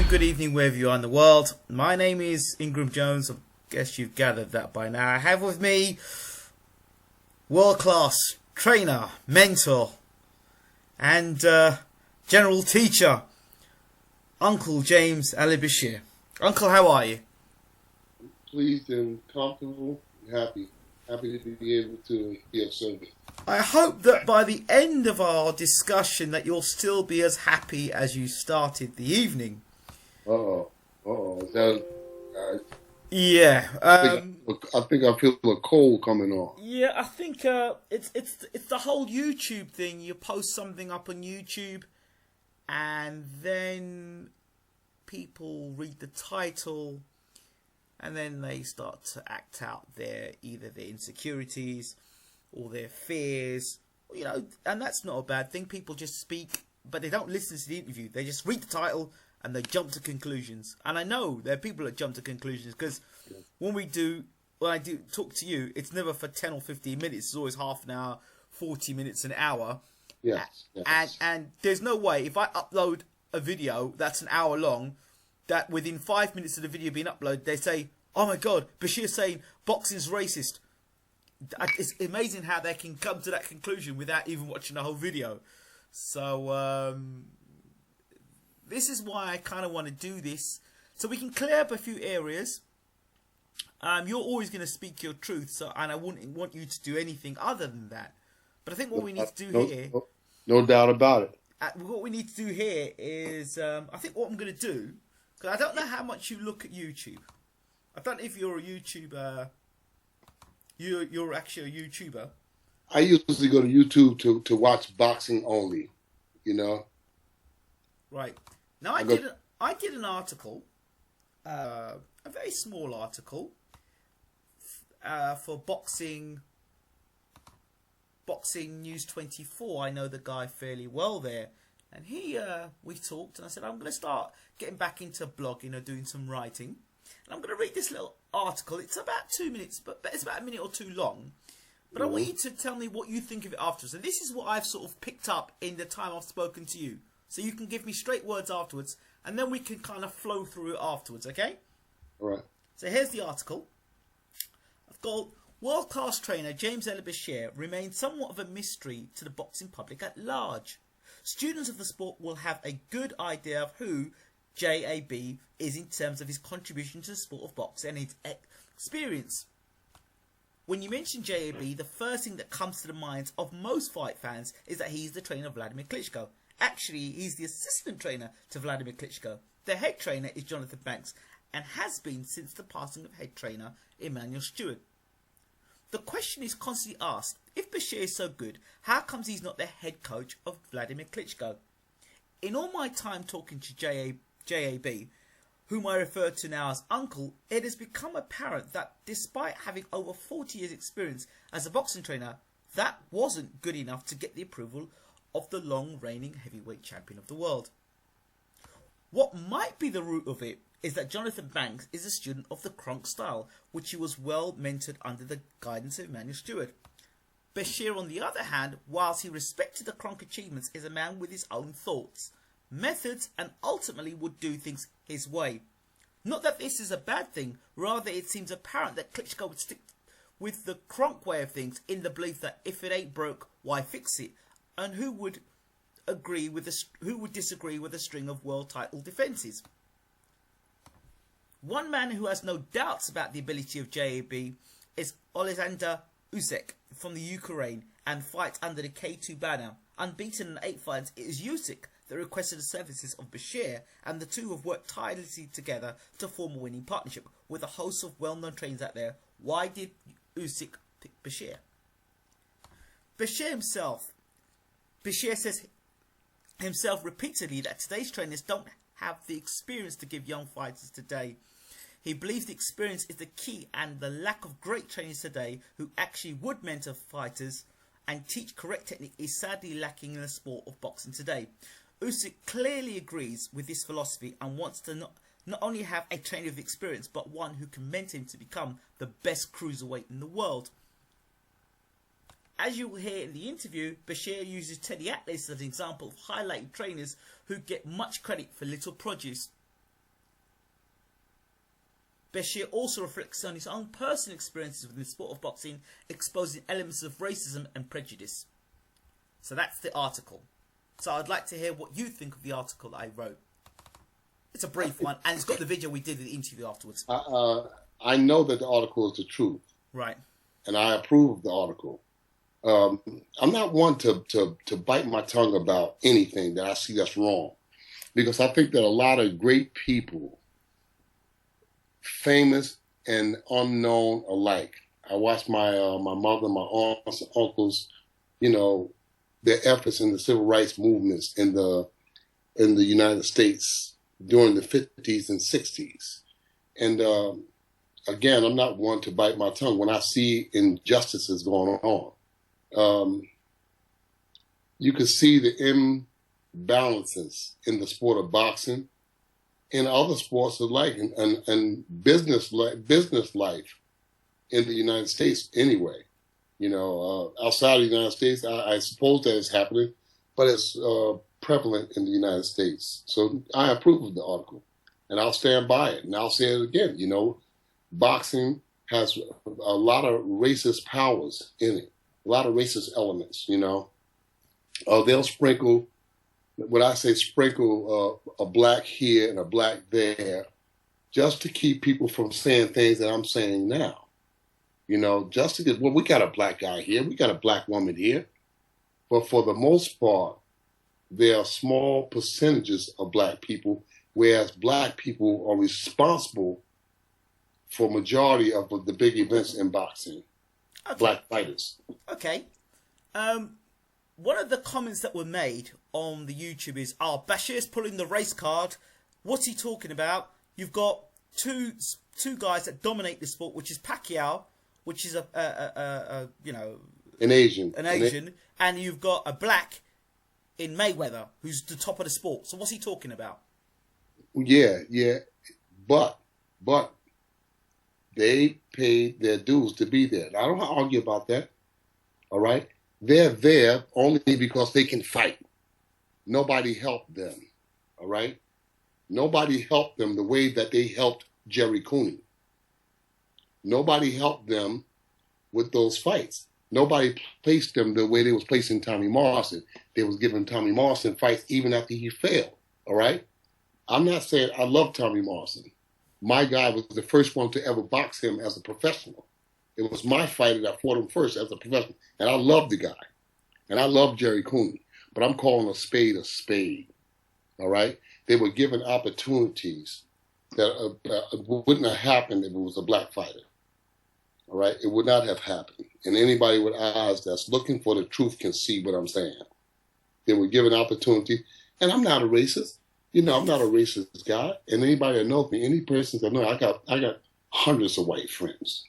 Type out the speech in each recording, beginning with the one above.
Good evening, wherever you are in the world. My name is Ingram Jones. I guess you've gathered that by now. I have with me world-class trainer, mentor, and general teacher, Uncle James Ali Bashir. Uncle, how are you? Pleased and comfortable and happy. Happy to be able to be of service. I hope that by the end of our discussion that you'll still be as happy as you started the evening. Yeah. I think I feel a cold coming on. Yeah, I think it's the whole YouTube thing. You post something up on YouTube, and then people read the title, and then they start to act out either their insecurities or their fears, and that's not a bad thing. People just speak, but they don't listen to the interview. They just read the title and they jump to conclusions. And I know there are people that jump to conclusions because when I do talk to you, it's never for 10 or 15 minutes. It's always half an hour, 40 minutes, an hour. Yes. And there's no way, if I upload a video that's an hour long, that within 5 minutes of the video being uploaded, they say, oh my God, Bashir's saying boxing's racist. It's amazing how they can come to that conclusion without even watching the whole video. So, this is why I kind of want to do this, so we can clear up a few areas. You're always going to speak your truth, and I wouldn't want you to do anything other than that. But I think what we need to do here... No doubt about it. What we need to do here is... I think what I'm going to do... Because I don't know how much you look at YouTube. I don't know if you're a YouTuber... You're actually a YouTuber. I usually go to YouTube to watch boxing only, Right. Now I did an article, a very small article, for Boxing News 24. I know the guy fairly well there, and we talked, and I said I'm going to start getting back into blogging or doing some writing, and I'm going to read this little article. It's about 2 minutes, but it's about a minute or two long. But I want you to tell me what you think of it afterwards. And this is what I've sort of picked up in the time I've spoken to you. So you can give me straight words afterwards, and then we can kind of flow through it afterwards, okay? All right. So here's the article. I've got world-class trainer James Ali Bashir remains somewhat of a mystery to the boxing public at large. Students of the sport will have a good idea of who JAB is in terms of his contribution to the sport of boxing and his experience. When you mention JAB, the first thing that comes to the minds of most fight fans is that he's the trainer of Vladimir Klitschko. Actually, he's the assistant trainer to Vladimir Klitschko. The head trainer is Jonathan Banks, and has been since the passing of head trainer Emmanuel Stewart. The question is constantly asked, if Bashir is so good, how comes he's not the head coach of Vladimir Klitschko? In all my time talking to JAB, whom I refer to now as Uncle, it has become apparent that despite having over 40 years experience as a boxing trainer, that wasn't good enough to get the approval of the long-reigning heavyweight champion of the world. What might be the root of it is that Jonathan Banks is a student of the Kronk style, which he was well mentored under the guidance of Emmanuel Stewart. Bashir, on the other hand, whilst he respected the Kronk achievements, is a man with his own thoughts, methods, and ultimately would do things his way. Not that this is a bad thing, rather it seems apparent that Klitschko would stick with the Kronk way of things in the belief that if it ain't broke, why fix it? And who would disagree with a string of world title defences? One man who has no doubts about the ability of JAB is Alexander Usyk from the Ukraine and fights under the K2 banner. Unbeaten in 8 fights, it is Usyk that requested the services of Bashir, and the two have worked tirelessly together to form a winning partnership. With a host of well-known trainers out there, why did Usyk pick Bashir? Bashir says himself repeatedly that today's trainers don't have the experience to give young fighters today. He believes the experience is the key, and the lack of great trainers today who actually would mentor fighters and teach correct technique is sadly lacking in the sport of boxing today. Usyk clearly agrees with this philosophy and wants to not only have a trainer with experience, but one who can mentor him to become the best cruiserweight in the world. As you will hear in the interview, Bashir uses Teddy Atlas as an example of highlighting trainers who get much credit for little produce. Bashir also reflects on his own personal experiences within the sport of boxing, exposing elements of racism and prejudice. So that's the article. So I'd like to hear what you think of the article that I wrote. It's a brief one, and it's got the video we did in the interview afterwards. I know that the article is the truth. Right. And I approve of the article. I'm not one to bite my tongue about anything that I see that's wrong, because I think that a lot of great people, famous and unknown alike. I watched my mother, my aunts, and uncles, their efforts in the civil rights movements in the United States during the 50s and 60s. And again, I'm not one to bite my tongue when I see injustices going on. You can see the imbalances in the sport of boxing and other sports alike, and business life in the United States anyway. Outside of the United States, I suppose that is happening, but it's prevalent in the United States. So I approve of the article, and I'll stand by it, and I'll say it again. Boxing has a lot of racist powers in it, a lot of racist elements. They'll sprinkle. When I say sprinkle a black here and a black there, just to keep people from saying things that I'm saying now. Just to get, we got a black guy here, we got a black woman here. But for the most part, there are small percentages of black people, whereas black people are responsible for majority of the big events in boxing. Okay. Black fighters. Okay. One of the comments that were made on the YouTube is, Bashir's pulling the race card. What's he talking about? You've got two guys that dominate the sport, which is Pacquiao, which is an Asian, and you've got a black in Mayweather, who's the top of the sport. So what's he talking about? Yeah, but they paid their dues to be there. I don't argue about that. All right. They're there only because they can fight. Nobody helped them, all right? Nobody helped them the way that they helped Jerry Cooney. Nobody helped them with those fights. Nobody placed them the way they was placing Tommy Morrison. They was giving Tommy Morrison fights even after he failed, all right? I'm not saying I love Tommy Morrison. My guy was the first one to ever box him as a professional. It was my fighter that fought him first as a professional. And I love the guy. And I love Jerry Cooney. But I'm calling a spade, all right? They were given opportunities that wouldn't have happened if it was a black fighter, all right? It would not have happened. And anybody with eyes that's looking for the truth can see what I'm saying. They were given opportunity. And I'm not a racist. I'm not a racist guy. And anybody that knows me, any person that knows, I got hundreds of white friends.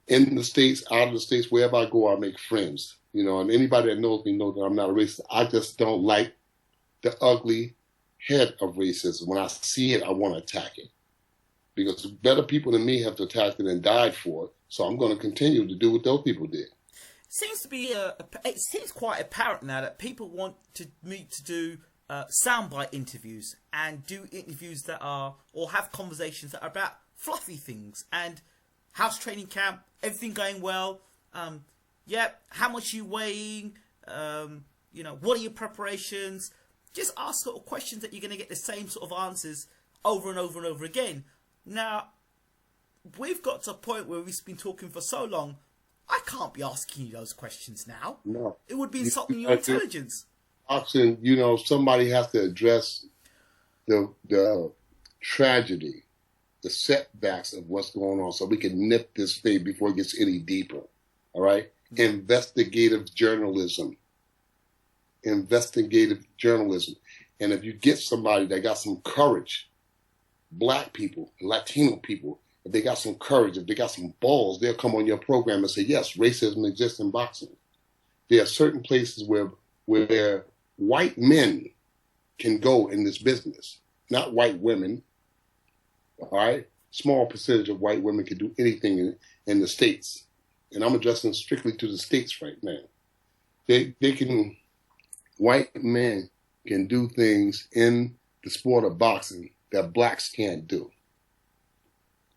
In the States, out of the States, wherever I go, I make friends. And anybody that knows me knows that I'm not a racist. I just don't like the ugly head of racism. When I see it, I want to attack it. Because better people than me have attacked it and died for it. So I'm going to continue to do what those people did. It seems quite apparent now that people want me to do soundbite interviews and do interviews that are, or have conversations that are about fluffy things and house training camp, everything going well. How much are you weighing? What are your preparations? Just ask sort of questions that you're going to get the same sort of answers over and over and over again. Now, we've got to a point where we've been talking for so long, I can't be asking you those questions now. No. It would be insulting your intelligence. Often, somebody has to address the tragedy, the setbacks of what's going on so we can nip this thing before it gets any deeper, all right? Mm-hmm. Investigative journalism. And if you get somebody that got some courage black people, Latino people, if they got some courage, if they got some balls, they'll come on your program and say, yes, racism exists in boxing. There are certain places where white men can go in this business, not white women. All right? Small percentage of white women can do anything in the States. And I'm addressing strictly to the States right now. White men can do things in the sport of boxing that blacks can't do.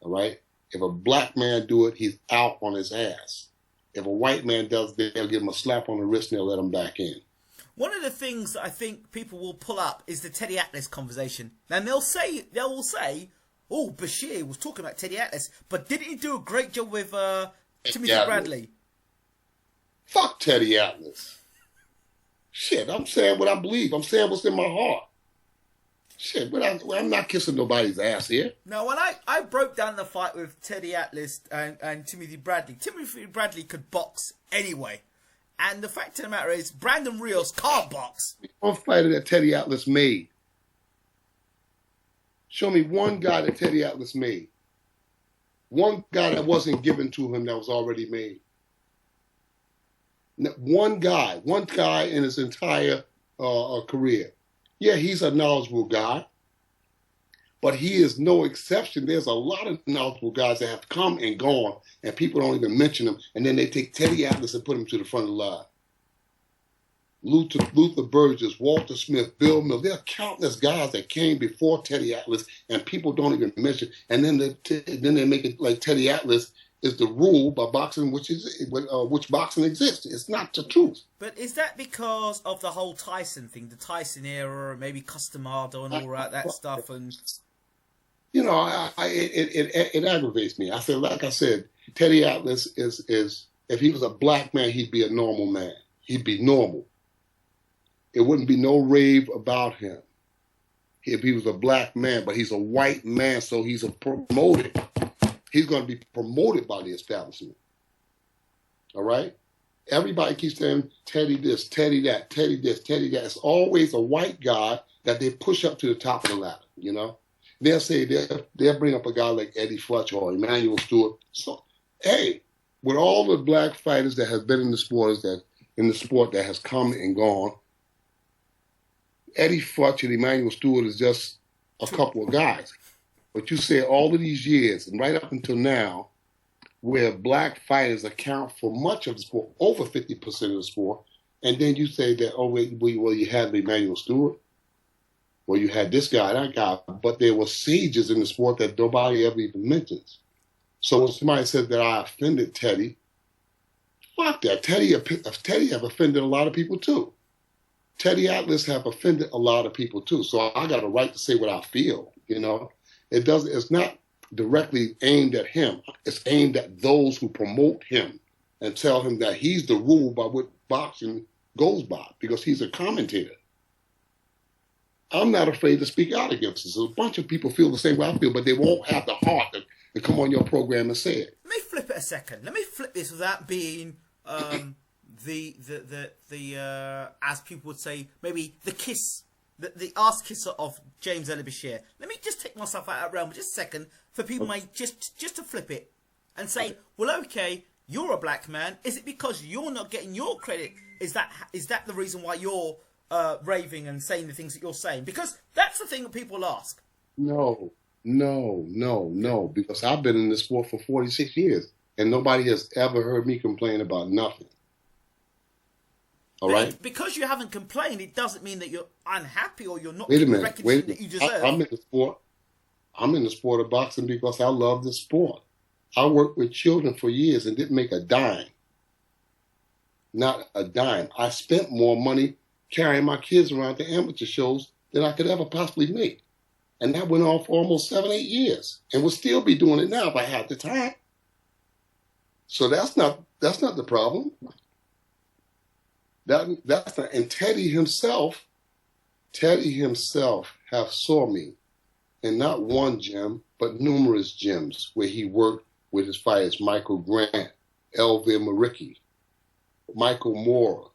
All right? If a black man do it, he's out on his ass. If a white man does, they'll give him a slap on the wrist and they'll let him back in. One of the things that I think people will pull up is the Teddy Atlas conversation. And they will say, oh, Bashir was talking about Teddy Atlas, but didn't he do a great job with Timothy Bradley? Fuck Teddy Atlas. Shit, I'm saying what I believe. I'm saying what's in my heart. Shit, but I'm not kissing nobody's ass here. No, when I broke down the fight with Teddy Atlas and Timothy Bradley could box anyway. And the fact of the matter is, Brandon Rios can't box. One fighter that Teddy Atlas made. Show me one guy that Teddy Atlas made. One guy that wasn't given to him that was already made. One guy in his entire career. Yeah, he's a knowledgeable guy, but he is no exception. There's a lot of knowledgeable guys that have come and gone, and people don't even mention them, and then they take Teddy Atlas and put him to the front of the line. Luther Burgess, Walter Smith, Bill Mills. There are countless guys that came before Teddy Atlas, and people don't even mention. And then they make it like Teddy Atlas is the rule by boxing, which boxing exists. It's not the truth. But is that because of the whole Tyson thing, the Tyson era, maybe Customado and all that stuff? And you know, it aggravates me. Like I said, Teddy Atlas is if he was a black man, he'd be a normal man. He'd be normal. It wouldn't be no rave about him if he was a black man, but he's a white man, so he's promoted. He's going to be promoted by the establishment. All right? Everybody keeps saying, Teddy this, Teddy that, Teddy this, Teddy that. It's always a white guy that they push up to the top of the ladder, you know? They'll say, they'll bring up a guy like Eddie Fletcher or Emmanuel Stewart. So, hey, with all the black fighters that have been in the sport that has come and gone, Eddie Fletcher and Emmanuel Stewart is just a couple of guys. But you say all of these years, and right up until now, where black fighters account for much of the sport, over 50% of the sport, and then you say that, oh, wait, well, you had Emmanuel Stewart, well, you had this guy, that guy, but there were sages in the sport that nobody ever even mentions. So when somebody says that I offended Teddy, fuck that. Teddy have offended a lot of people too. Teddy Atlas have offended a lot of people too. So I got a right to say what I feel, you know. It's not directly aimed at him. It's aimed at those who promote him and tell him that he's the rule by which boxing goes by because he's a commentator. I'm not afraid to speak out against this. A bunch of people feel the same way I feel, but they won't have the heart to come on your program and say it. Let me flip it a second. Let me flip this without being the as people would say, maybe the kiss. The ass kisser of James Ellie Bashir. Let me just take myself out of that realm for just a second for people just to flip it and say, well, okay, you're a black man. Is it because you're not getting your credit? Is that the reason why you're raving and saying the things that you're saying? Because that's the thing that people ask. No, because I've been in this sport for 46 years and nobody has ever heard me complain about nothing. All right. Because you haven't complained, it doesn't mean that you're unhappy or you're not getting the recognition that you deserve. I'm in the sport. I'm in the sport of boxing because I love the sport. I worked with children for years and didn't make a dime. Not a dime. I spent more money carrying my kids around to amateur shows than I could ever possibly make. And that went on for almost 7, 8 years. And we'll still be doing it now if I had the time. So that's not the problem. And Teddy himself have saw me in not one gym, but numerous gyms where he worked with his fighters, Michael Grant, Elvin Maricki, Michael Moore,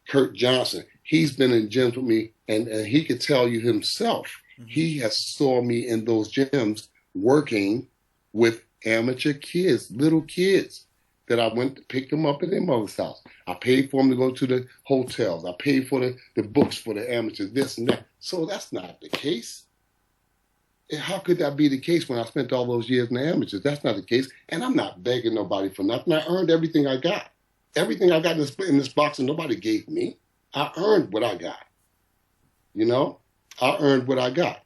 Kurt Johnson. he's been in gyms with me, and he could tell you himself. He has saw me in those gyms working with amateur kids, little kids, that I went to pick them up at their mother's house. I paid for them to go to the hotels. I paid for the books for the amateurs, this and that. So that's not the case. How could that be the case when I spent all those years in the amateurs? That's not the case. And I'm not begging nobody for nothing. I earned everything I got. Everything I got in this box, and nobody gave me. I earned what I got. You know? I earned what I got.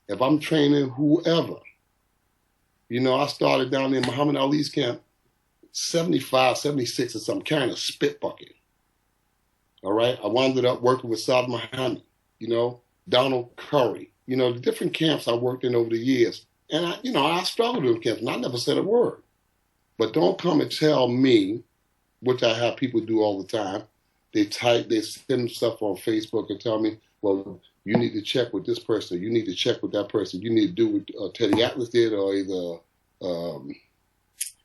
If I'm training whoever, you know, I started down in Muhammad Ali's camp, 75, 76 or something, carrying a spit bucket. All right? I wound up working with Saad Muhammad, you know, Donald Curry, you know, the different camps I worked in over the years. And, I struggled in camps, and I never said a word. But don't come and tell me, which I have people do all the time, they send stuff on Facebook and tell me, well, you need to check with this person. You need to check with that person. You need to do what Teddy Atlas did, or either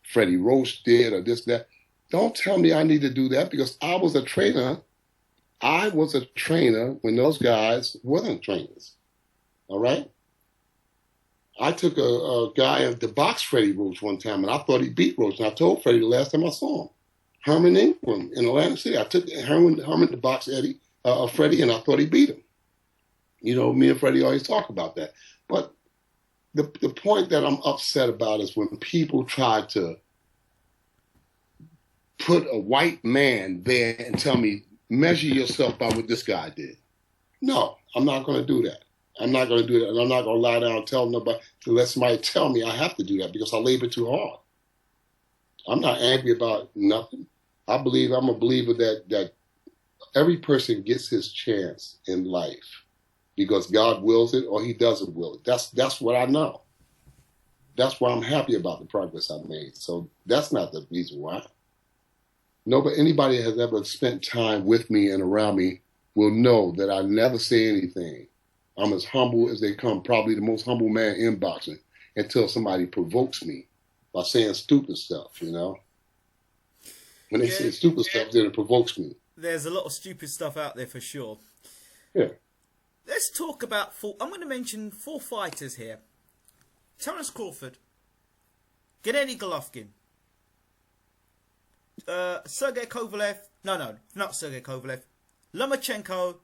Freddie Roach did, or this, that. Don't tell me I need to do that, because I was a trainer. I was a trainer when those guys weren't trainers. All right? I took a guy to box Freddie Roach one time, and I thought he beat Roach. And I told Freddie the last time I saw him. Herman Ingram in Atlantic City. I took Herman to box Freddie, and I thought he beat him. You know, me and Freddie always talk about that. But the point that I'm upset about is when people try to put a white man there and tell me, measure yourself by what this guy did. No, I'm not going to do that. I'm not going to do that. And I'm not going to lie down and tell nobody, to let somebody tell me I have to do that, because I labor too hard. I'm not angry about nothing. I'm a believer that every person gets his chance in life, because God wills it or he doesn't will it. That's what I know. That's why I'm happy about the progress I've made. So that's not the reason why. Anybody that has ever spent time with me and around me will know that I never say anything. I'm as humble as they come, probably the most humble man in boxing, until somebody provokes me by saying stupid stuff, you know? When they say stupid stuff, then it provokes me. There's a lot of stupid stuff out there for sure. Yeah. Let's talk about I'm going to mention 4 fighters here. Terence Crawford, Gennady Golovkin, Sergey Kovalev. No, not Sergey Kovalev. Lomachenko,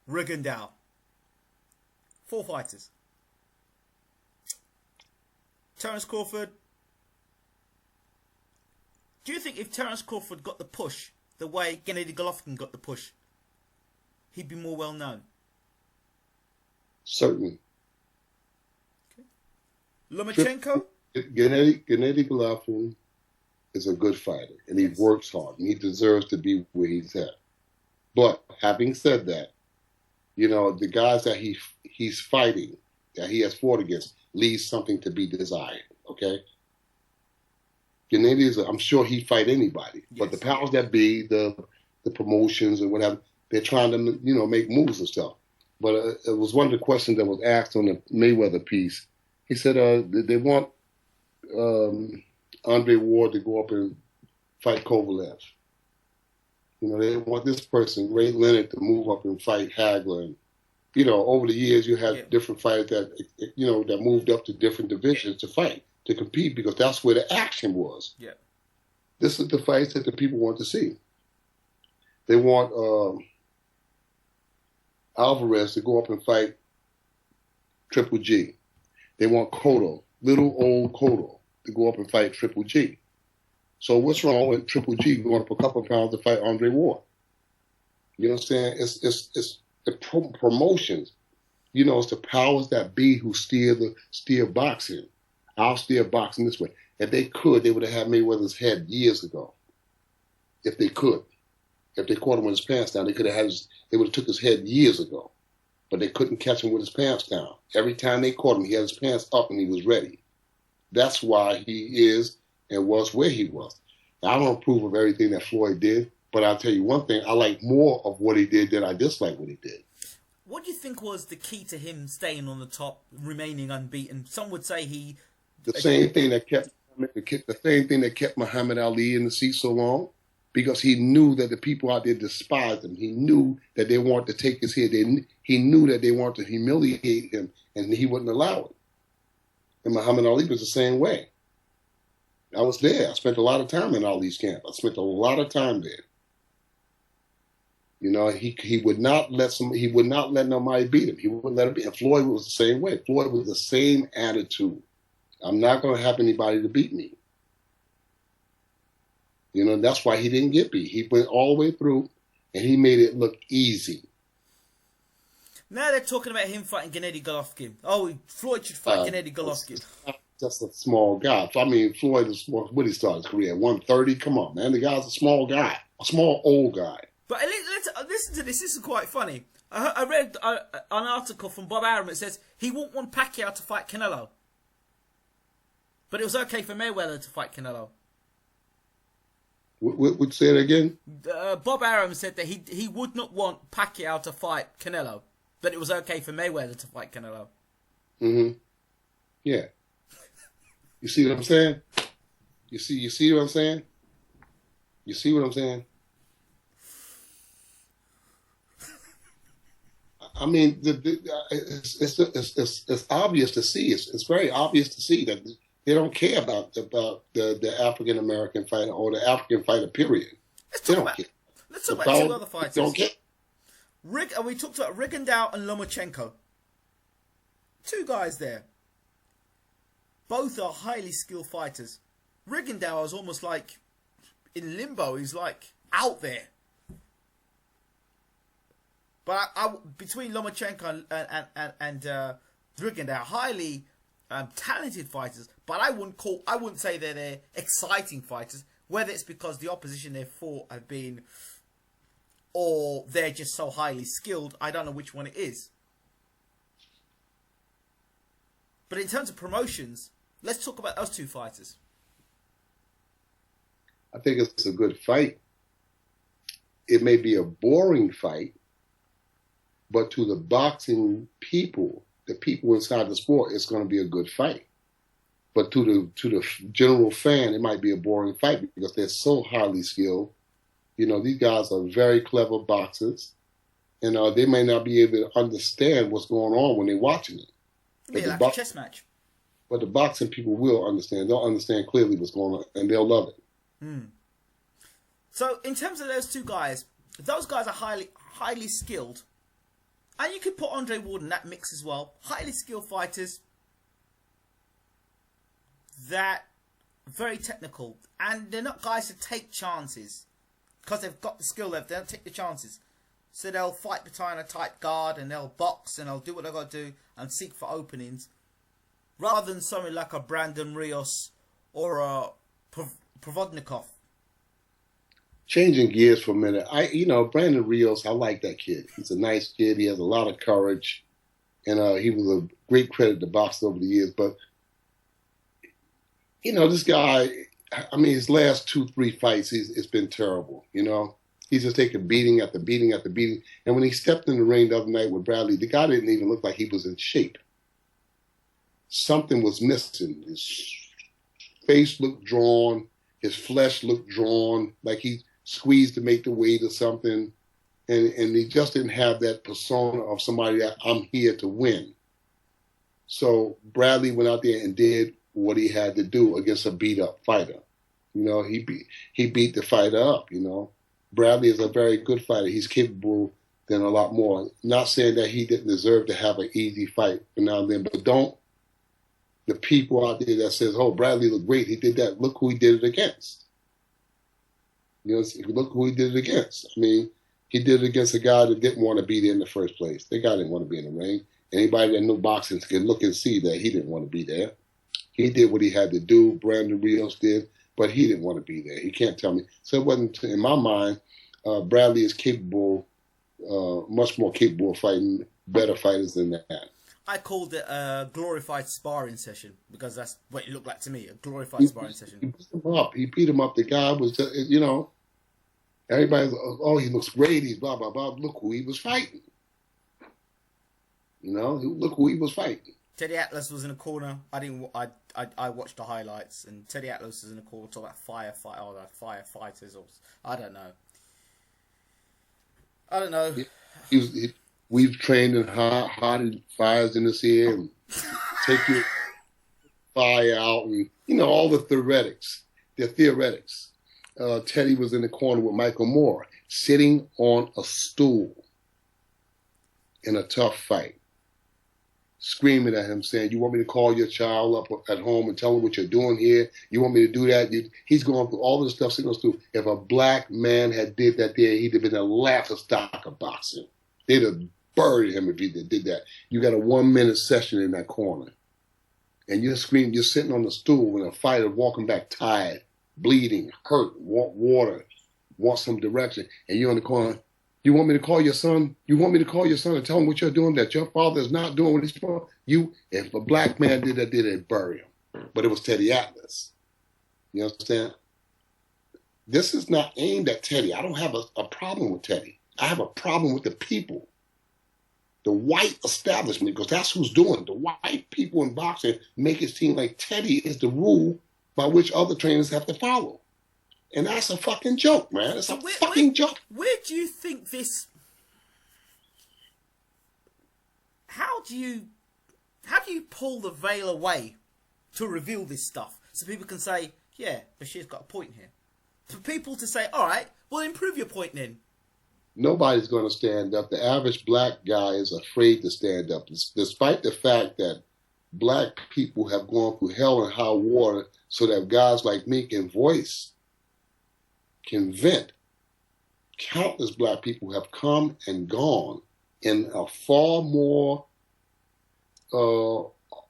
Rigondeaux. 4 fighters. Terence Crawford. Do you think if Terence Crawford got the push the way Gennady Golovkin got the push, he'd be more well known? Certainly. Okay. Lomachenko? Gennady Golovkin is a good fighter, and he works hard, and he deserves to be where he's at. But having said that, you know, the guys that he's fighting, that he has fought against, leaves something to be desired, okay? Gennady I'm sure he'd fight anybody. Yes. But the powers that be, the promotions and whatever, they're trying to, you know, make moves and stuff. But it was one of the questions that was asked on the Mayweather piece. He said they want Andre Ward to go up and fight Kovalev. You know, they want this person, Ray Leonard, to move up and fight Hagler. And, you know, over the years, you had different fighters that, you know, that moved up to different divisions to fight, to compete, because that's where the action was. Yeah. This is the fights that the people want to see. They want Alvarez to go up and fight Triple G. They want Cotto, little old Cotto, to go up and fight Triple G. So what's wrong with Triple G going up a couple of pounds to fight Andre Ward? You know what I'm saying? It's the promotions. You know, it's the powers that be who steer boxing. I'll steer boxing this way. If they could, they would have had Mayweather's head years ago. If they could. If they caught him with his pants down, they would have took his head years ago. But they couldn't catch him with his pants down. Every time they caught him, he had his pants up and he was ready. That's why he is and was where he was. Now, I don't approve of everything that Floyd did, but I'll tell you one thing, I like more of what he did than I dislike what he did. What do you think was the key to him staying on the top, remaining unbeaten? Some would say the same thing that kept Muhammad Ali in the seat so long, because he knew that the people out there despised him. He knew that they wanted to take his head. He knew that they wanted to humiliate him, and he wouldn't allow it. And Muhammad Ali was the same way. I was there. I spent a lot of time in Ali's camp. I spent a lot of time there. You know, he would not let nobody beat him. He wouldn't let him beat him. And Floyd was the same way. Floyd was the same attitude. I'm not going to have anybody to beat me. You know, that's why he didn't get beat. He went all the way through, and he made it look easy. Now they're talking about him fighting Gennady Golovkin. Oh, Floyd should fight Gennady Golovkin. Just a small guy. I mean, Floyd is small. What did he start his career at? 130? Come on, man. The guy's a small guy. A small, old guy. But let's listen to this. This is quite funny. I read an article from Bob Arum that says he wouldn't want Pacquiao to fight Canelo. But it was okay for Mayweather to fight Canelo. Would say it again? Bob Arum said that he would not want Pacquiao to fight Canelo. But it was okay for Mayweather to fight Canelo. Mm-hmm. Yeah. You see what I'm saying? You see what I'm saying? You see what I'm saying? I mean, it's obvious to see. It's very obvious to see that they don't care about the African American fighter or the African fighter. Period. Let's talk about two other fighters. They don't care. We talked about Rigondeaux and Lomachenko. Two guys there. Both are highly skilled fighters. Rigondeaux is almost like in limbo. He's like out there. But between Lomachenko and Rigondeaux, highly talented fighters. But I wouldn't say they're exciting fighters. Whether it's because the opposition they fought have been, or they're just so highly skilled, I don't know which one it is. But in terms of promotions, let's talk about those two fighters. I think it's a good fight. It may be a boring fight, but to the boxing people, the people inside the sport, it's going to be a good fight. But to the general fan, it might be a boring fight because they're so highly skilled. You know, these guys are very clever boxers, and they may not be able to understand what's going on when they're watching it. Yeah, like a chess match. But the boxing people will understand. They'll understand clearly what's going on, and they'll love it. So, in terms of those two guys are highly skilled. And you could put Andre Ward in that mix as well. Highly skilled fighters. That very technical. And they're not guys to take chances. Because they've got the skill left, they don't take the chances. So they'll fight behind a tight guard and they'll box and they'll do what they've got to do and seek for openings. Rather than something like a Brandon Rios or a Provodnikov. Changing gears for a minute, Brandon Rios, I like that kid. He's a nice kid. He has a lot of courage, and he was a great credit to boxing over the years. But this guy, I mean, his last 2-3 fights, it's been terrible. He's just taking beating after beating after beating. And when he stepped in the ring the other night with Bradley, the guy didn't even look like he was in shape. Something was missing. His face looked drawn. His flesh looked drawn, like he squeezed to make the weight or something. And he just didn't have that persona of somebody that I'm here to win. So Bradley went out there and did what he had to do against a beat-up fighter. He beat the fighter up, Bradley is a very good fighter. He's capable than a lot more. Not saying that he didn't deserve to have an easy fight for now and then, but don't the people out there that says, oh, Bradley looked great, he did that, look who he did it against. Look who he did it against. I mean, he did it against a guy that didn't want to be there in the first place. The guy didn't want to be in the ring. Anybody that knew boxing can look and see that he didn't want to be there. He did what he had to do. Brandon Rios did, but he didn't want to be there. He can't tell me. So it wasn't, in my mind, Bradley is capable, much more capable of fighting better fighters than that. I called it a glorified sparring session because that's what it looked like to me, a glorified sparring session. He beat him up. He beat him up. The guy was, everybody's, oh, he looks great. He's blah, blah, blah. Look who he was fighting. Look who he was fighting. Teddy Atlas was in a corner. I watched the highlights, and Teddy Atlas was in a corner talking about firefighters, or I don't know. We've trained in hot fires in this here, and take your fire out, and all the theoretics. The theoretics. Teddy was in the corner with Michael Moore, sitting on a stool in a tough fight, screaming at him, saying, "You want me to call your child up at home and tell him what you're doing here? You want me to do that?" He's going through all the stuff he goes through. If a black man had did that there, he'd have been the laughing stock of boxing. They'd have buried him if he did that. You got a 1-minute session in that corner, and you're screaming. You're sitting on the stool in a fighter walking back tired, bleeding, hurt, want water, want some direction, and you're in the corner. You want me to call your son? You want me to call your son and tell him what you're doing, that your father is not doing what he's supposed to? If a black man did that, they'd bury him. But it was Teddy Atlas. You understand? This is not aimed at Teddy. I don't have a problem with Teddy. I have a problem with the people. The white establishment, because that's who's doing it. The white people in boxing make it seem like Teddy is the rule by which other trainers have to follow. And that's a fucking joke, man. It's a fucking joke. Where do you think this... How do you pull the veil away to reveal this stuff? So people can say, yeah, Bashir's got a point here. For people to say, all right, well, improve your point then. Nobody's going to stand up. The average black guy is afraid to stand up, despite the fact that black people have gone through hell and high water so that guys like me can voice, can vent. Countless black people have come and gone in a far more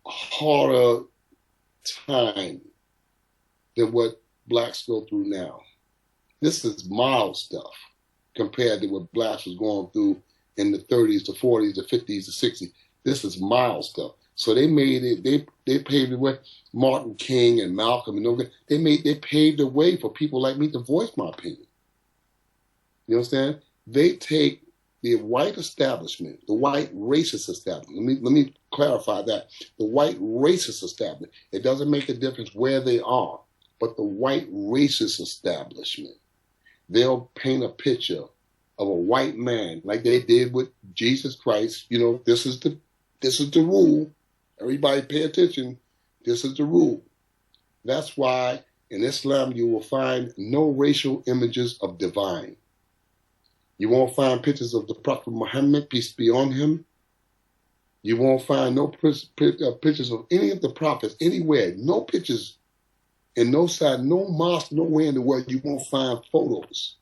harder time than what blacks go through now. This is mild stuff compared to what blacks was going through in the 30s, the 40s, the 50s, the 60s. This is mild stuff. So they made it. They paved the way. Martin King and Malcolm and they paved the way for people like me to voice my opinion. You understand? They take the white establishment, the white racist establishment. Let me clarify that. The white racist establishment. It doesn't make a difference where they are, but the white racist establishment. They'll paint a picture of a white man like they did with Jesus Christ. This is the rule. Everybody pay attention. This is the rule. That's why in Islam you will find no racial images of divine. You won't find pictures of the Prophet Muhammad, peace be on him. You won't find no pictures of any of the prophets anywhere. No pictures in no side, no mosque, nowhere in the world you won't find photos.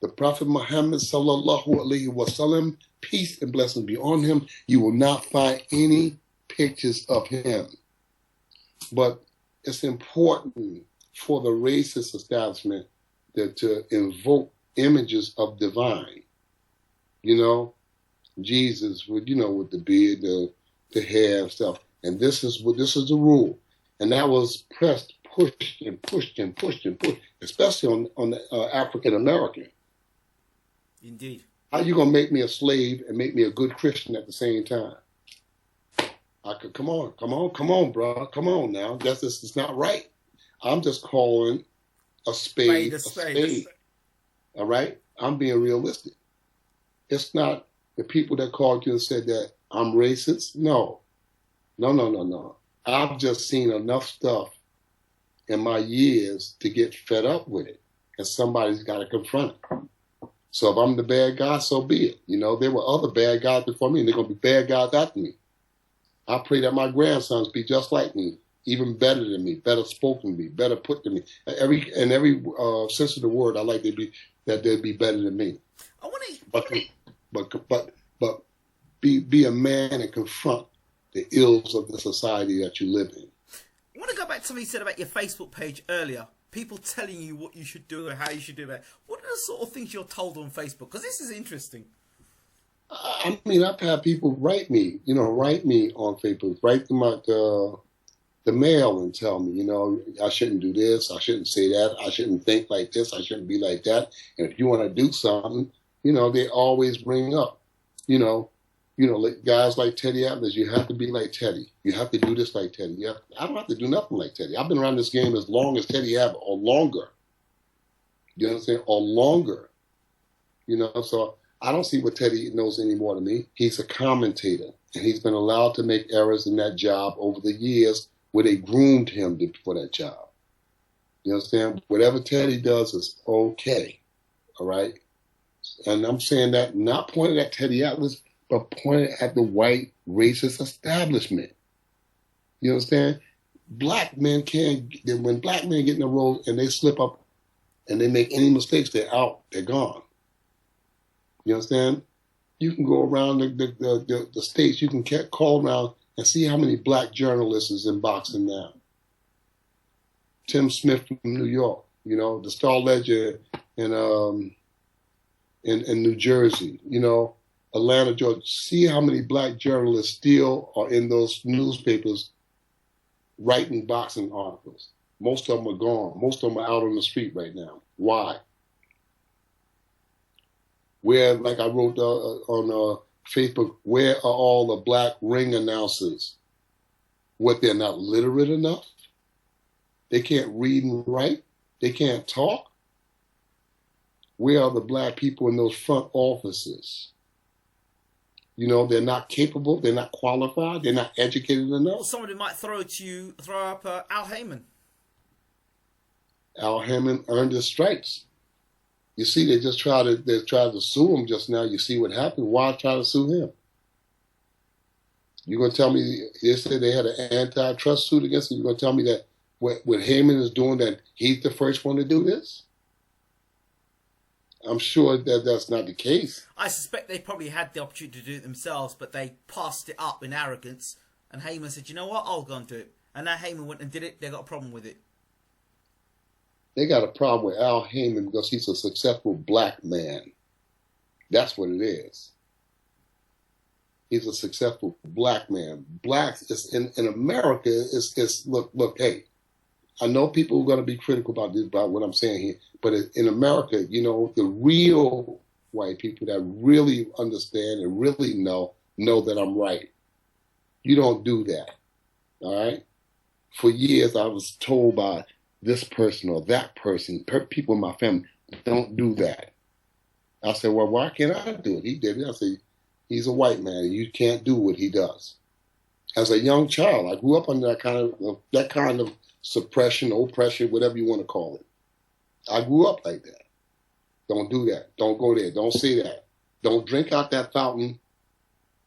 The Prophet Muhammad sallallahu alaihi wasallam, peace and blessings be on him, you will not find any pictures of him. But it's important for the racist establishment to invoke images of divine. Jesus with with the beard, the hair and stuff. And this is the rule. And that was pushed, especially on the African American. Indeed. How you gonna make me a slave and make me a good Christian at the same time? Come on, bro. Come on now. It's not right. I'm just calling a spade a spade. All right? I'm being realistic. It's not the people that called you and said that I'm racist. No. I've just seen enough stuff in my years to get fed up with it. And somebody's got to confront it. So if I'm the bad guy, so be it. There were other bad guys before me, and they're going to be bad guys after me. I pray that my grandsons be just like me, even better than me, better spoken than me, better put than me. Every sense of the word, I like that they'd be better than me. But be a man and confront the ills of the society that you live in. I want to go back to something you said about your Facebook page earlier. People telling you what you should do and how you should do it. What are the sort of things you're told on Facebook? Because this is interesting. I mean, I've had people write me on Facebook, write them out the mail and tell me, I shouldn't do this, I shouldn't say that, I shouldn't think like this, I shouldn't be like that. And if you want to do something, they always bring up, You know, like guys like Teddy Atlas, you have to be like Teddy. You have to do this like Teddy. I don't have to do nothing like Teddy. I've been around this game as long as Teddy Abbott, or longer. You understand? Or longer. You know, so I don't see what Teddy knows any more than me. He's a commentator, and he's been allowed to make errors in that job over the years where they groomed him for that job. You understand? Whatever Teddy does is okay. All right? And I'm saying that not pointed at Teddy Atlas, but pointed at the white racist establishment. You understand? Black men when black men get in the road and they slip up and they make any mistakes, they're out. They're gone. You understand? You can go around the states. You can call around and see how many black journalists is in boxing now. Tim Smith from New York, you know, the Star Ledger in New Jersey, you know, Atlanta, Georgia. See how many black journalists still are in those newspapers writing boxing articles. Most of them are gone. Most of them are out on the street right now. Why? Where, like I wrote on Facebook, where are all the black ring announcers? What, they're not literate enough? They can't read and write? They can't talk? Where are the black people in those front offices? You know, they're not capable, they're not qualified, they're not educated enough. Well, somebody might throw up Al Haymon. Al Haymon earned his stripes. You see, they tried to sue him just now. You see what happened. Why try to sue him? You're going to tell me, they said they had an antitrust suit against him. You're going to tell me that what Haymon is doing, that he's the first one to do this? I'm sure that that's not the case. I suspect they probably had the opportunity to do it themselves, but they passed it up in arrogance. And Haymon said, you know what, I'll go and do it. And now Haymon went and did it. They got a problem with it. They got a problem with Al Haymon because he's a successful black man. That's what it is. He's a successful black man. Blacks is in America is look, hey, I know people are going to be critical about what I'm saying here, but in America, you know, the real white people that really understand and really know that I'm right. You don't do that. All right? For years, I was told by this person or that person, people in my family, don't do that. I said, well, why can't I do it? He did it. I said, he's a white man, and you can't do what he does. As a young child, I grew up under that kind of suppression, oppression, whatever you want to call it. I grew up like that. Don't do that. Don't go there. Don't say that. Don't drink out that fountain.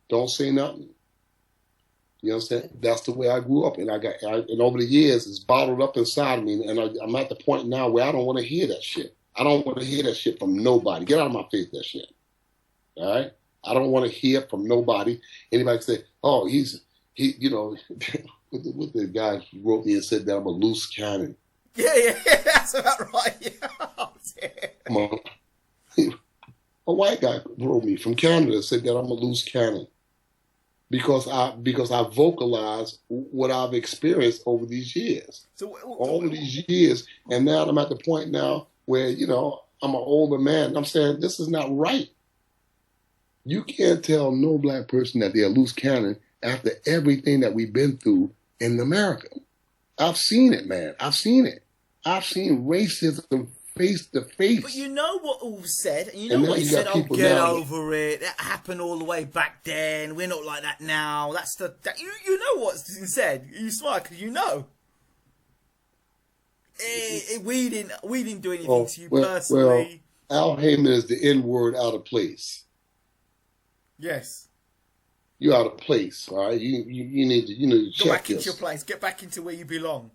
Don't say nothing. You understand? That's the way I grew up, and and over the years, it's bottled up inside of me, and I'm at the point now where I don't want to hear that shit. I don't want to hear that shit from nobody. Get out of my face, that shit. All right? I don't want to hear from nobody. Anybody say, oh, he, you know, what the guy wrote me and said that I'm a loose cannon. Yeah, that's about right. Yeah. Come on. A white guy wrote me from Canada, said that I'm a loose cannon. Because I vocalize what I've experienced over these years. All of these years, and now I'm at the point now where, you know, I'm an older man, and I'm saying this is not right. You can't tell no black person that they're a loose cannon after everything that we've been through in America. I've seen it, man. I've seen it. I've seen racism face to face. But you know what was said, and you know what he said, oh, get over it. That happened all the way back then. We're not like that now. You know what's been said. You smile because you know. We didn't do anything to you personally. Well, Al Haymon is the N-word out of place. Yes. You're out of place, all right? You need to check Go back this. into your place. Get back into where you belong.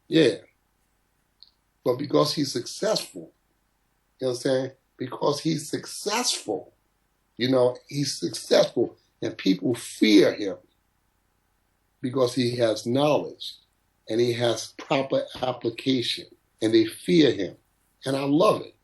Yeah. But because he's successful, you know what I'm saying? Because he's successful, you know, he's successful, and people fear him because he has knowledge and he has proper application, and they fear him. And I love it.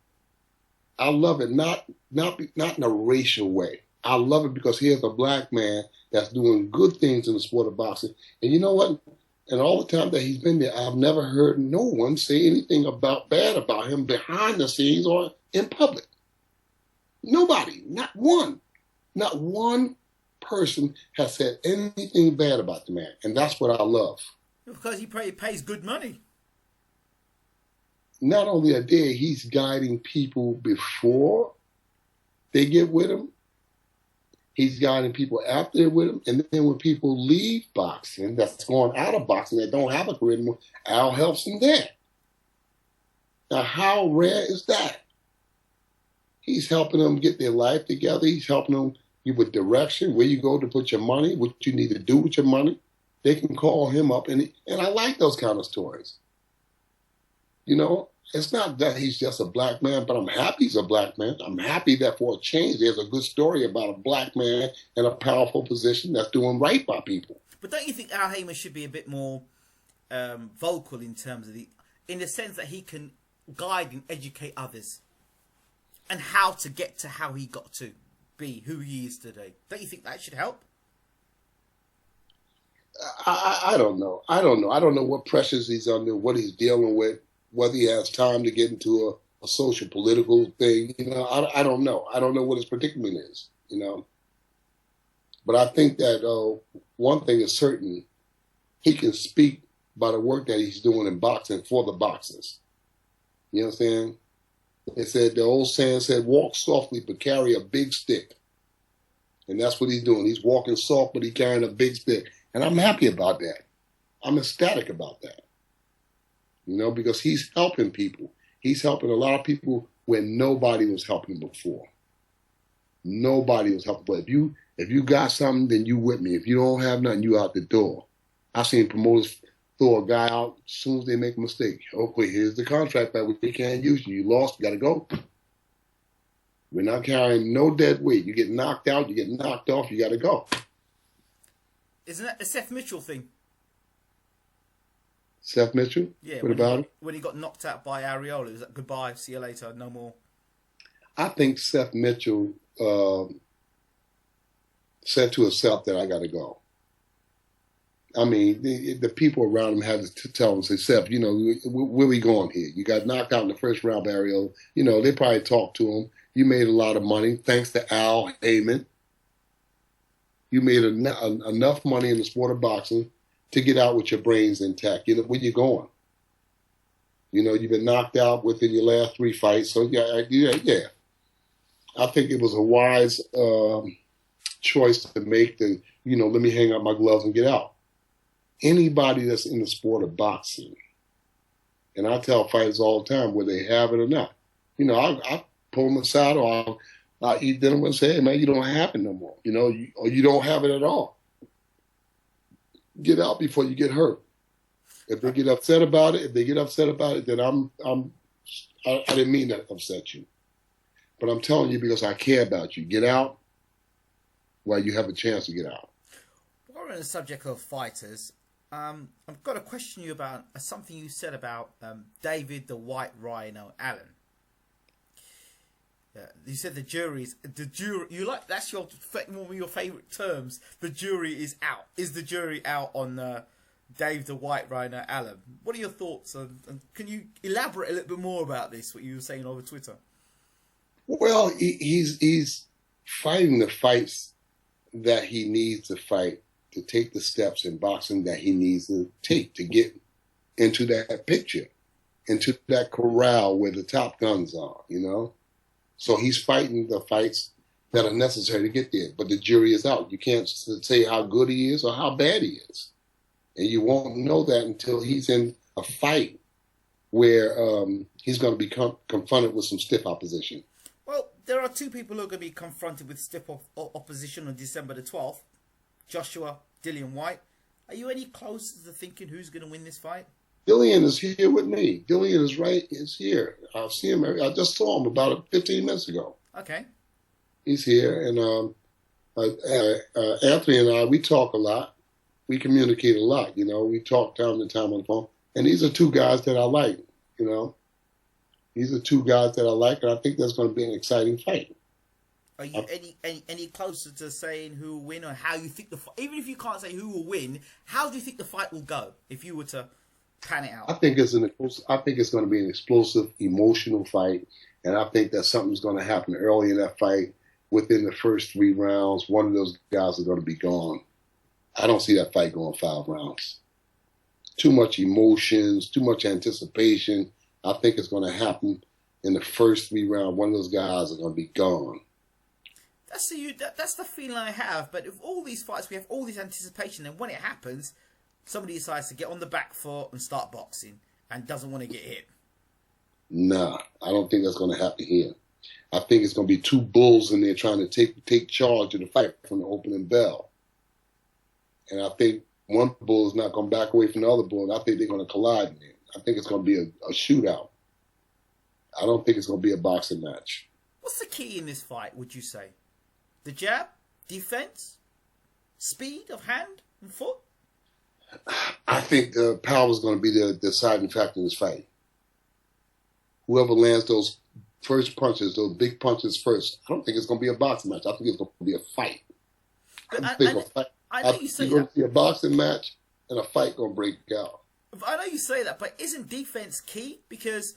I love it, not in a racial way. I love it because here's a black man that's doing good things in the sport of boxing. And you know what? And all the time that he's been there, I've never heard no one say anything bad about him behind the scenes or in public. Nobody, not one person has said anything bad about the man, and that's what I love. Because he pays good money. Not only a day, he's guiding people before they get with him. He's guiding people after they're with him. And then when people leave boxing, that's going out of boxing, that don't have a career anymore, Al helps them there. Now, how rare is that? He's helping them get their life together. He's helping them with direction, where you go to put your money, what you need to do with your money. They can call him up. And I like those kind of stories. You know, it's not that he's just a black man, but I'm happy he's a black man. I'm happy that for a change, there's a good story about a black man in a powerful position that's doing right by people. But don't you think Al Haymon should be a bit more vocal in terms of in the sense that he can guide and educate others and how to get to how he got to be who he is today? Don't you think that should help? I don't know. I don't know what pressures he's under, what he's dealing with, whether he has time to get into a social political thing. You know, I don't know. I don't know what his predicament is, you know. But I think that one thing is certain, he can speak by the work that he's doing in boxing for the boxers. You know what I'm saying? It said, the old saying said, walk softly but carry a big stick. And that's what he's doing. He's walking soft, but he's carrying a big stick. And I'm happy about that. I'm ecstatic about that. You know, because he's helping people. He's helping a lot of people where nobody was helping before. Nobody was helping. But if you got something, then you with me. If you don't have nothing, you out the door. I've seen promoters throw a guy out as soon as they make a mistake. Okay, here's the contract back. We can't use you. You lost. You got to go. We're not carrying no dead weight. You get knocked out. You get knocked off. You got to go. Isn't that a Seth Mitchell thing? Seth Mitchell? Yeah. What about him? When he got knocked out by Ariola, it was like, goodbye, see you later, no more. I think Seth Mitchell said to himself that I got to go. I mean, the people around him had to tell him, say, Seth, you know, where we going here? You got knocked out in the first round by Ariola. You know, they probably talked to him. You made a lot of money, thanks to Al Haymon. You made enough money in the sport of boxing to get out with your brains intact. You know, where you going? You know, you've been knocked out within your last 3 fights. So, yeah. I think it was a wise choice to make let me hang up my gloves and get out. Anybody that's in the sport of boxing, and I tell fighters all the time, whether they have it or not, you know, I pull them aside or I'll eat dinner and say, hey, man, you don't have it no more, you know, or you don't have it at all. Get out before you get hurt. If they get upset about it, then I didn't mean to upset you. But I'm telling you because I care about you. Get out while you have a chance to get out. While we're on the subject of fighters, I've got to question you about something you said about David the White Rhino Allen. You said the jury. You like that's one of your favourite terms. The jury is out. Is the jury out on Dave the White Rhino Allen? What are your thoughts? And can you elaborate a little bit more about this? What you were saying over Twitter. Well, he's fighting the fights that he needs to fight to take the steps in boxing that he needs to take to get into that picture, into that corral where the top guns are. You know. So he's fighting the fights that are necessary to get there. But the jury is out. You can't say how good he is or how bad he is. And you won't know that until he's in a fight where he's going to be confronted with some stiff opposition. Well, there are 2 people who are going to be confronted with stiff opposition on December the 12th. Joshua, Dillian Whyte. Are you any closer to thinking who's going to win this fight? Dillian is here with me. Dillian is here. I'll see him. I just saw him about 15 minutes ago. Okay. He's here. And Anthony and I, we talk a lot. We communicate a lot, you know. We talk time to time on the phone. And these are 2 guys that I like, you know. These are 2 guys that I like, and I think that's going to be an exciting fight. Are you any closer to saying who will win or how you think the fight? Even if you can't say who will win, how do you think the fight will go if you were to pan it out? I think it's going to be an explosive, emotional fight, and I think that something's going to happen early in that fight within the first 3 rounds, one of those guys is going to be gone. I don't see that fight going 5 rounds. Too much emotions, too much anticipation. I think it's going to happen in the first 3 rounds. One of those guys are going to be gone. That's the feeling I have. But with all these fights, we have all this anticipation, and when it happens, somebody decides to get on the back foot and start boxing and doesn't want to get hit. Nah, I don't think that's going to happen here. I think it's going to be 2 bulls in there trying to take charge of the fight from the opening bell. And I think one bull is not going to back away from the other bull, and I think they're going to collide in there. I think it's going to be a shootout. I don't think it's going to be a boxing match. What's the key in this fight, would you say? The jab? Defense? Speed of hand and foot? I think power is going to be the deciding factor in this fight. Whoever lands those first punches, those big punches first, I don't think it's going to be a boxing match. I think it's going to be a fight. I know you say you're going to see a boxing match and a fight going to break out. I know you say that, but isn't defense key? Because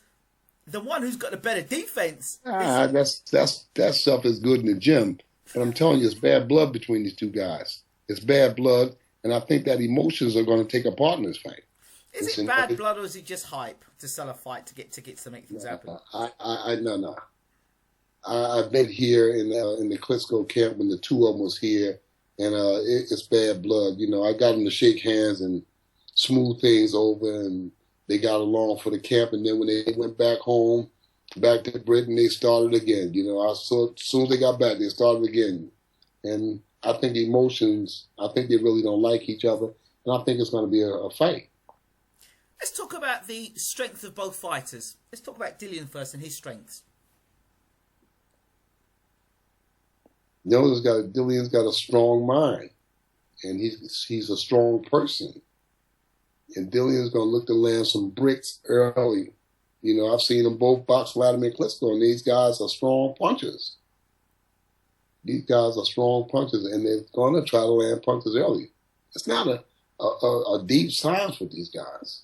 the one who's got the better defense... That stuff is good in the gym. And I'm telling you, it's bad blood between these 2 guys. It's bad blood, and I think that emotions are going to take a part in this fight. Is it bad blood, or is it just hype to sell a fight to get tickets to make things happen? No. I've been here in the Klitschko camp when the 2 of them was here, and it's bad blood. You know, I got them to shake hands and smooth things over, and they got along for the camp. And then when they went back home, back to Britain, they started again. You know, as soon as they got back, they started again. And I think emotions, I think they really don't like each other, and I think it's going to be a fight. Let's talk about the strength of both fighters. Let's talk about Dillian first and his strengths. Dillian's got a strong mind, and he's a strong person. And Dillian's going to look to land some bricks early. You know, I've seen them both box Vladimir Klitschko, and these guys are strong punchers. These guys are strong punchers, and they're going to try to land punches early. It's not a deep science for these guys.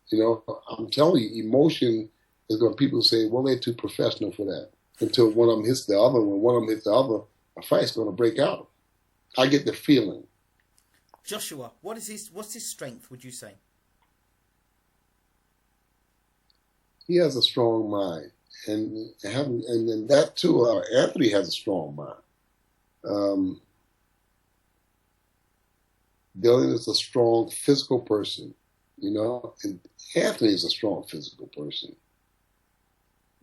You know, I'm telling you, emotion is going to, people say, well, they're too professional for that. Until one of them hits the other. When one of them hits the other, a fight's going to break out. I get the feeling. Joshua, what's his strength, would you say? He has a strong mind. And then that too, Anthony has a strong mind. Dillian is a strong physical person, you know, and Anthony is a strong physical person.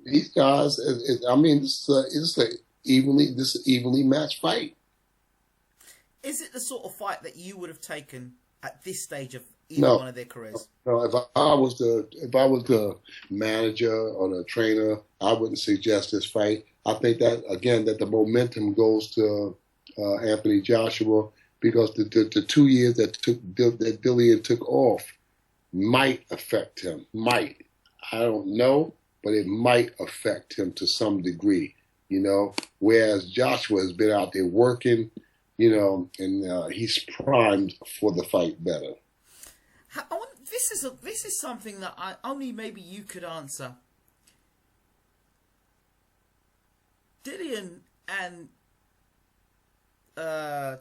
These guys, this is an evenly matched fight. Is it the sort of fight that you would have taken at this stage of either one of their careers? No, if I was the manager or the trainer, I wouldn't suggest this fight. I think that again that the momentum goes to Anthony Joshua, because the 2 years that Dillian took off might affect him. Might. I don't know, but it might affect him to some degree, you know. Whereas Joshua has been out there working, you know, and he's primed for the fight better. This is something that only maybe you could answer. Dillian and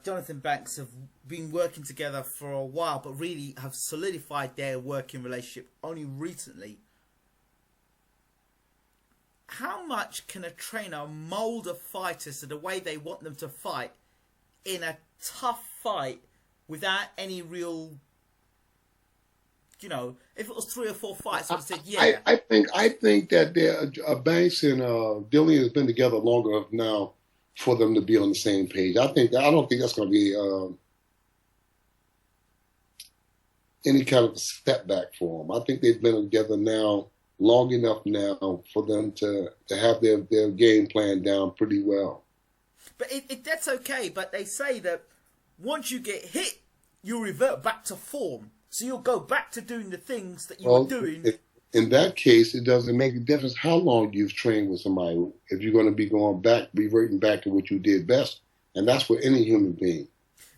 Jonathan Banks have been working together for a while, but really have solidified their working relationship only recently. How much can a trainer mould a fighter to the way they want them to fight in a tough fight without any real, you know, if it was 3 or 4 fights, I would have said, yeah. I think that Banks and Dillian has been together long enough now for them to be on the same page. I don't think that's going to be any kind of setback for them. I think they've been together now long enough now for them to have their game plan down pretty well. But that's okay. But they say that once you get hit, you'll revert back to form. So you'll go back to doing the things that you were doing. In that case, it doesn't make a difference how long you've trained with somebody. If you're going to be reverting back to what you did best, and that's for any human being.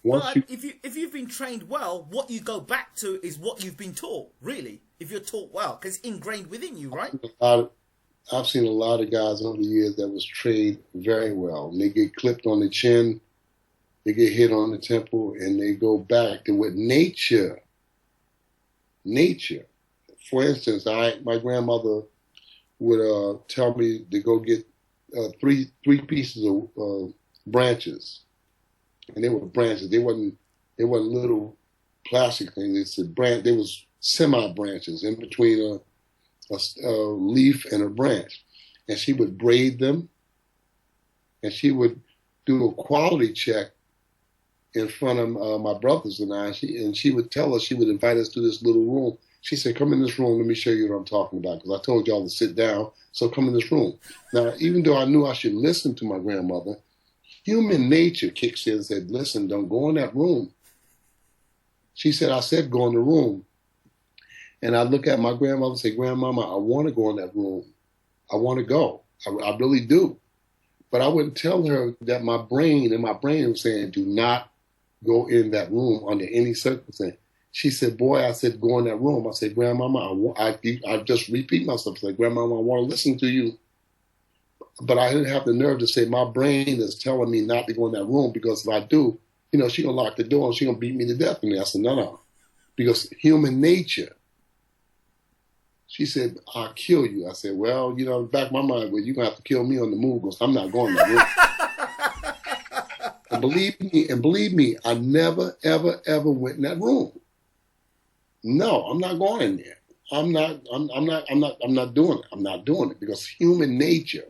If you've been trained well, what you go back to is what you've been taught. Really, if you're taught well, because it's ingrained within you, right? I've seen a lot of guys over the years that was trained very well. And they get clipped on the chin, they get hit on the temple, and they go back to what nature. For instance, my grandmother would tell me to go get three pieces of branches, and they were branches. They weren't little plastic things. It's a branch. They was semi branches in between a leaf and a branch, and she would braid them, and she would do a quality check in front of my brothers and I. And she would tell us, she would invite us to this little room. She said, "Come in this room. Let me show you what I'm talking about. Because I told y'all to sit down. So come in this room." Now, even though I knew I should listen to my grandmother, human nature kicks in and said, "Listen, don't go in that room." She said, "I said go in the room." And I look at my grandmother and say, "Grandmama, I want to go in that room. I want to go. I really do." But I wouldn't tell her that my brain was saying, "Do not go in that room under any circumstance." She said, "Boy," I said, "go in that room." I said, "Grandmama, I just repeat myself. I said, Grandmama, I want to listen to you." But I didn't have the nerve to say my brain is telling me not to go in that room, because if I do, she's going to lock the door and she's going to beat me to death in there. I said, no. Because human nature. She said, "I'll kill you." I said, "Well, in the back of my mind, well, you're going to have to kill me on the move, because I'm not going in that room." And believe me, I never, ever, ever went in that room. No, I'm not going in there. I'm not doing it. I'm not doing it, because human nature.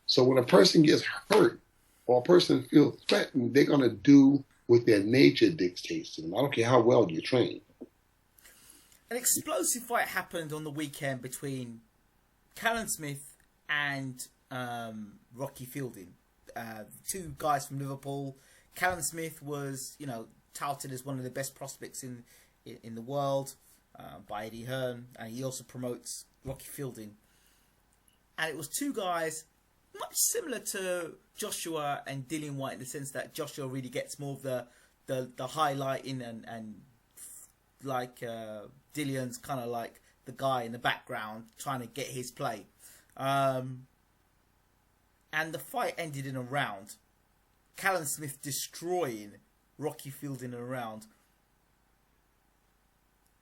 So when a person gets hurt or a person feels threatened, they're going to do what their nature dictates to them. I don't care how well you're trained. An explosive fight happened on the weekend between Callum Smith and Rocky Fielding. Two guys from Liverpool. Callum Smith was, touted as one of the best prospects in the world by Eddie Hearn, and he also promotes Rocky Fielding. And it was two guys much similar to Joshua and Dillian Whyte, in the sense that Joshua really gets more of the highlighting, and like Dillian's kind of like the guy in the background trying to get his play. And the fight ended in a round. Callum Smith destroying Rocky Fielding in a round.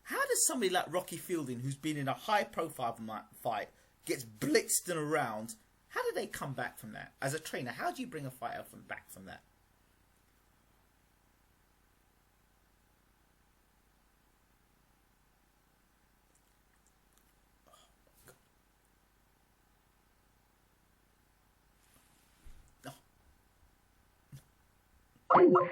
How does somebody like Rocky Fielding, who's been in a high-profile fight, gets blitzed in a round? How do they come back from that? As a trainer, how do you bring a fighter back from that? Oh,